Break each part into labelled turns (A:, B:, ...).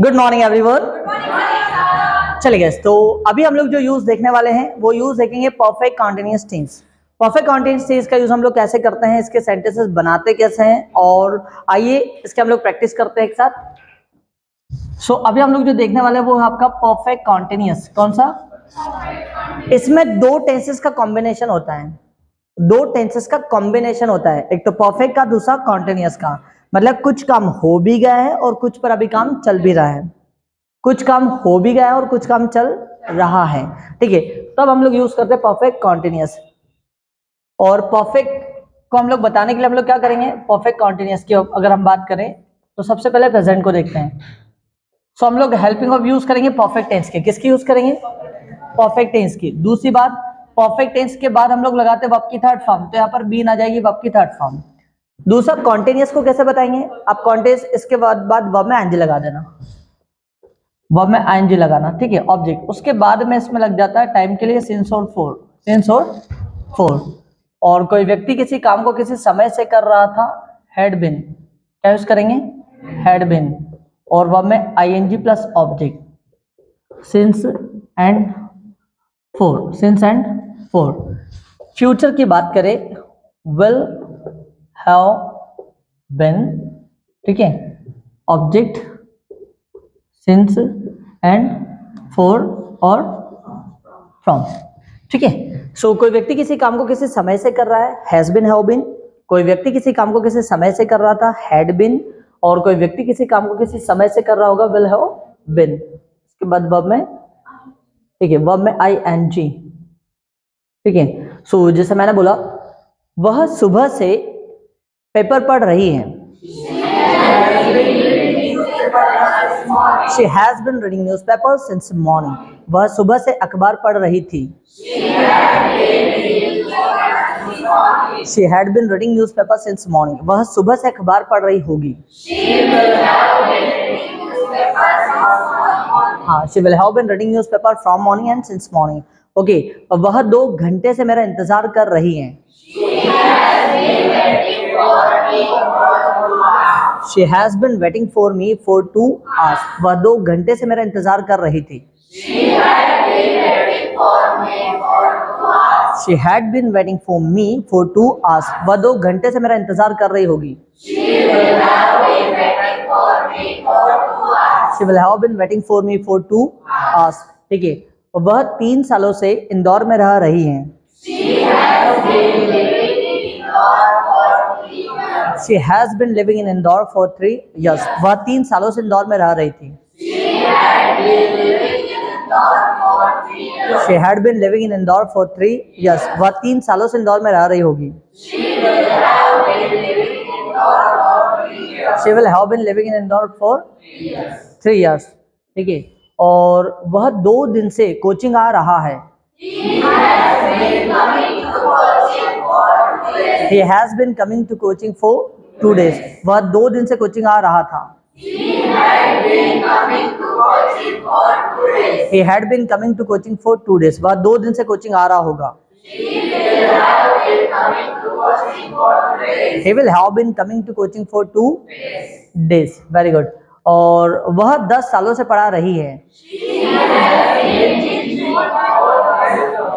A: Good morning everyone. चलिए guys, तो अभी हम लोग जो यूज देखने वाले हैं वो यूज देखेंगे perfect continuous tense. Perfect continuous tense का यूज हम लोग कैसे करते हैं, इसके सेंटेंसेस बनाते कैसे हैं, और आइए इसके हम लोग प्रैक्टिस करते हैं एक साथ। सो अभी हम लोग जो देखने वाले हैं वो है आपका परफेक्ट कॉन्टिन्यूअस। कौन सा? इसमें दो टेंसेस का कॉम्बिनेशन होता है, दो टेंसेस का कॉम्बिनेशन होता है, एक तो परफेक्ट का, दूसरा कॉन्टिन्यूअस का। मतलब कुछ काम हो भी गया है और कुछ पर अभी काम चल भी रहा है, कुछ काम हो भी गया है और कुछ काम चल रहा है। ठीक है, तब हम लोग यूज करते हैं परफेक्ट कॉन्टिन्यूअस। और परफेक्ट को हम लोग बताने के लिए हम लोग क्या करेंगे, परफेक्ट कॉन्टिन्यूअस की अगर हम बात करें तो सबसे पहले प्रेजेंट को देखते हैं। सो हम लोग हेल्पिंग ऑफ यूज करेंगे परफेक्ट टेंस के। किसकी यूज करेंगे? परफेक्ट टेंस की। दूसरी बात, परफेक्ट टेंस के बाद हम लोग लगाते हैं वर्ब की थर्ड फॉर्म, तो यहाँ पर बीन आ जाएगी वर्ब की थर्ड फॉर्म। दूसरा, कॉन्टिन्यूअस को कैसे बताएंगे? आप कॉन्टिन्यूअस इसके बाद वर्ब में आईएनजी लगा देना, वर्ब में आईएनजी लगाना, ठीक है, ऑब्जेक्ट। उसके बाद में इसमें लग जाता है टाइम के लिए सिंस और फोर, सिंस और फोर। और कोई व्यक्ति किसी काम को किसी समय से कर रहा था, हैड बीन, क्या यूज करेंगे? Had been. और वर्ब में ING plus object, since and for, since and for. Future की बात करें, विल हैव बीन, ठीक है, ऑब्जेक्ट सिंस एंड फोर और फ्रॉम, ठीक है। सो कोई व्यक्ति किसी काम को किसी समय से कर रहा है, हैज बीन, हैव बीन। कोई व्यक्ति किसी काम को किसी समय से कर रहा था, हैड बीन। और कोई व्यक्ति किसी काम को किसी समय से कर रहा होगा, विल हैव बीन। इसके बाद वर्ब में, ठीक है, वर्ब में आईएनजी, ठीक है। सो जैसे मैंने बोला, वह सुबह से पेपर पढ़ रही है। She has been reading newspaper since morning. वह सुबह से अखबार पढ़ रही थी। She had been reading newspaper since morning. वह सुबह से अखबार पढ़ रही होगी। हाँ, she will have been reading newspaper from morning and since morning. Okay, वह 2 घंटे से मेरा इंतजार कर रही हैं। She has been waiting for me for 2 hours. वह 2 घंटे से मेरा इंतजार कर रही थी। She had been waiting for me for 2 hours. वह 2 घंटे से मेरा इंतजार कर रही होगी। She will have been waiting for me for 2 hours. ठीक है, वह 3 सालों से इंदौर में रह रही हैं। She has been living in Indore for 3 years. वह 3 सालों से इंदौर में रह रही थी। She had been living in Indore for 3 years. वह 3 सालों से इंदौर में रह रही होगी। She will have been living in Indore for 3 years. ठीक है, और वह 2 दिन से कोचिंग आ रहा है। He has been coming to coaching for 2 days. वह 2 दिन से कोचिंग आ रहा था। He had been coming to coaching for 2 days. He had been coming to coaching for 2 days. वह 2 दिन से कोचिंग आ रहा होगा। He will have been coming to coaching for 2 days. He will have been coming to coaching for 2 days. Very good. और वह 10 सालों से पढ़ा रही है।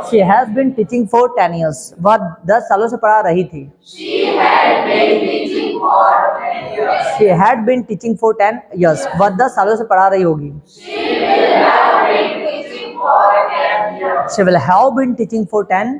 A: She has been teaching for 10 years. वह 10 सालों से पढ़ा रही थी। She had been teaching for 10 years. She had been teaching for 10 years. वह 10 सालों से पढ़ा रही होगी। She will have been teaching for 10 years. She will have been teaching for 10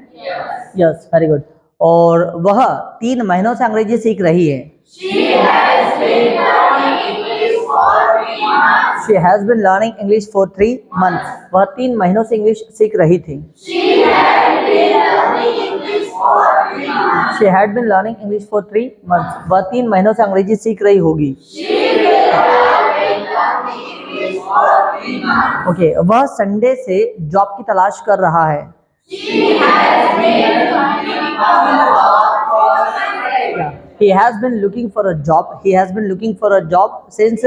A: years. Very good. और वह 3 महीनों से अंग्रेजी सीख रही है। She has been learning English for 3 months. She has been learning English for 3 months. वह 3 महीनों से इंग्लिश सीख रही थी। She had been learning English for 3 months. She had been learning English for 3 months. वह 3 महीनों से अंग्रेजी सीख रही होगी। She will have been learning English for 3 months. Okay, वह संडे से जॉब की तलाश कर रहा है। She has been looking for a job for Sunday. He has been looking for a job. He has been looking for a job since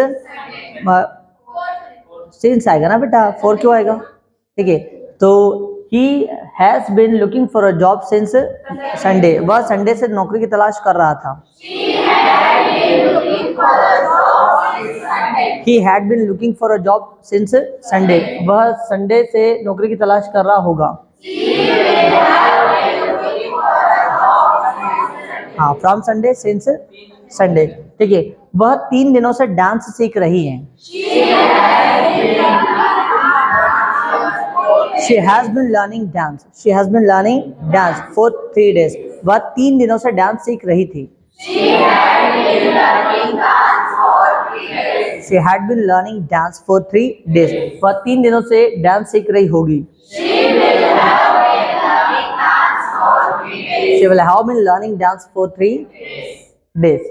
A: since आएगा ना बेटा, 4 क्यों आएगा? ठीक है, तो he has been looking for a job since Sunday. वह Sunday से नौकरी की तलाश कर रहा था। She had been looking for a job He had been looking for a job since Sunday. वह संडे से नौकरी की तलाश कर रहा होगा. हाँ, फ्रॉम संडे सिंस संडे. ठीक है. वह 3 दिनों से डांस सीख रही हैं. She has been learning dance. She has been learning dance for 3 days. वह 3 दिनों से डांस सीख रही थी. She had been learning dance for 3 days. वह 3 दिनों से डांस सीख रही होगी. She will have been learning dance for 3 days.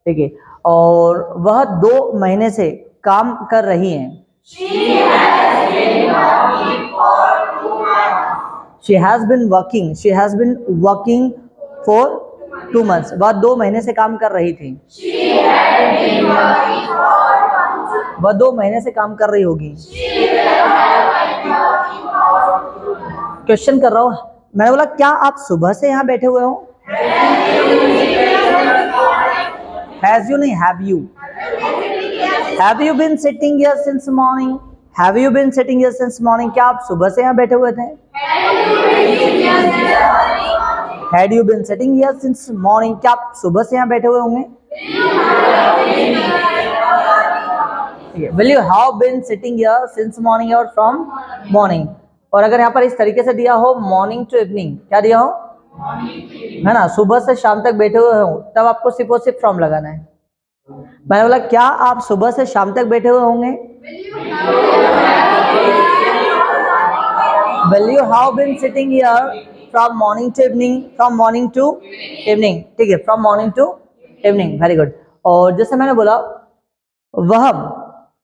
A: ठीक है. और वह 2 महीने से काम कर रही हैं. She has been working for 2 months. वह 2 महीने से काम कर रही थी. वह 2 महीने से काम कर रही होगी. क्वेश्चन कर रहा हूँ. मैंने बोला क्या आप सुबह से यहाँ बैठे हुए हो? Has you नहीं, have you? Have you been sitting here since morning? Have you been sitting here since morning? क्या आप सुबह से यहाँ बैठे हुए थे? Had you been sitting here since morning? क्या आप सुबह से यहाँ बैठे हुए होंगे? Will you have been sitting here since morning or from morning? और अगर यहाँ पर इस तरीके से दिया हो मॉर्निंग टू इवनिंग, क्या दिया हो? है ना, सुबह से शाम तक बैठे हुए हो, तब आपको सिर्फ और सिर्फ फ्रॉम लगाना है. मैंने बोला क्या आप सुबह से शाम तक बैठे हुए होंगे? Will you have been sitting here from morning to evening? From morning to evening. ठीक है, from morning to evening. Very good. और जैसे मैंने बोला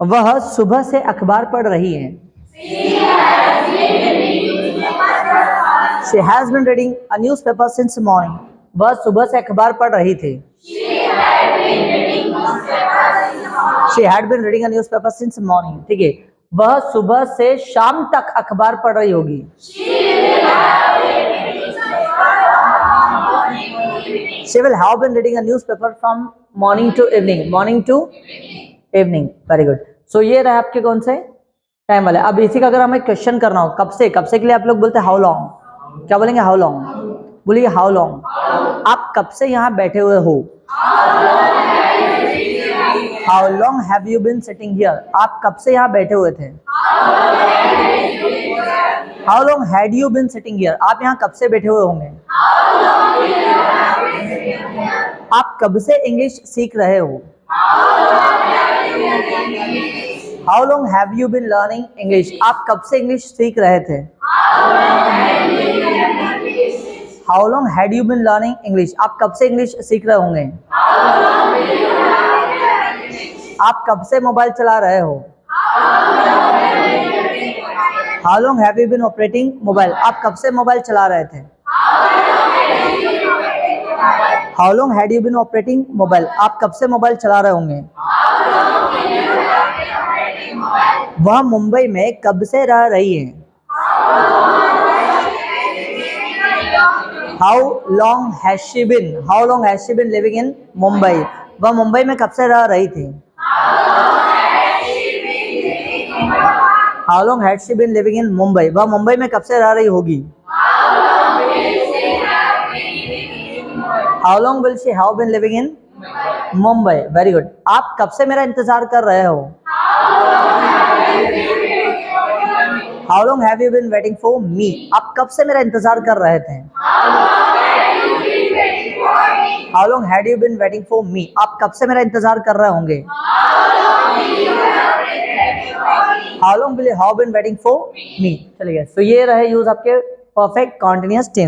A: वह सुबह से अखबार पढ़ रही है. She has been reading a newspaper since morning. वह सुबह से अखबार पढ़ रही थी. She had been reading a newspaper since morning. ठीक है. वह सुबह से शाम तक अखबार पढ़ रही होगी. She will have been reading a newspaper from morning to evening. Morning to evening. Very good. So ये रहे आपके कौन से टाइम वाले. अब इसी का अगर हमें क्वेश्चन करना हो कब से के लिए आप लोग बोलते हैं हाउ लॉन्ग. क्या बोलेंगे? How long. बोलिए हाउ लॉन्ग. आप कब से यहाँ बैठे हुए हो? How long have you been sitting here? आप कब से यहाँ बैठे हुए थे? How long had you been sitting here? आप यहाँ कब से बैठे हुए होंगे? आप कब से इंग्लिश सीख रहे हो? How long have you been learning English? आप कब से इंग्लिश सीख रहे थे? How long had you been learning English? आप कब से इंग्लिश सीख रहे होंगे? आप कब से मोबाइल चला रहे हो? How long have you been operating mobile? आप कब से मोबाइल चला रहे थे? How long had you been operating mobile? आप कब से मोबाइल चला रहे होंगे? वह मुंबई में कब से रह रही है? How long has she been? How long has she been living in Mumbai? वह मुंबई में कब से रह रही थी? How long had she been living in Mumbai? वह मुंबई में कब से रह रही होगी? How long will she have been living in Mumbai? Very good. आप कब से मेरा इंतजार कर रहे हो? How long have you been waiting for me? आप कब से मेरा इंतजार कर रहे थे? How long had you been waiting for me? आप कब से मेरा इंतजार कर रहे होंगे? How long will you have been waiting for me? चलिए, तो ये रहे यूज आपके परफेक्ट कॉन्टिन्यूअस टेंस.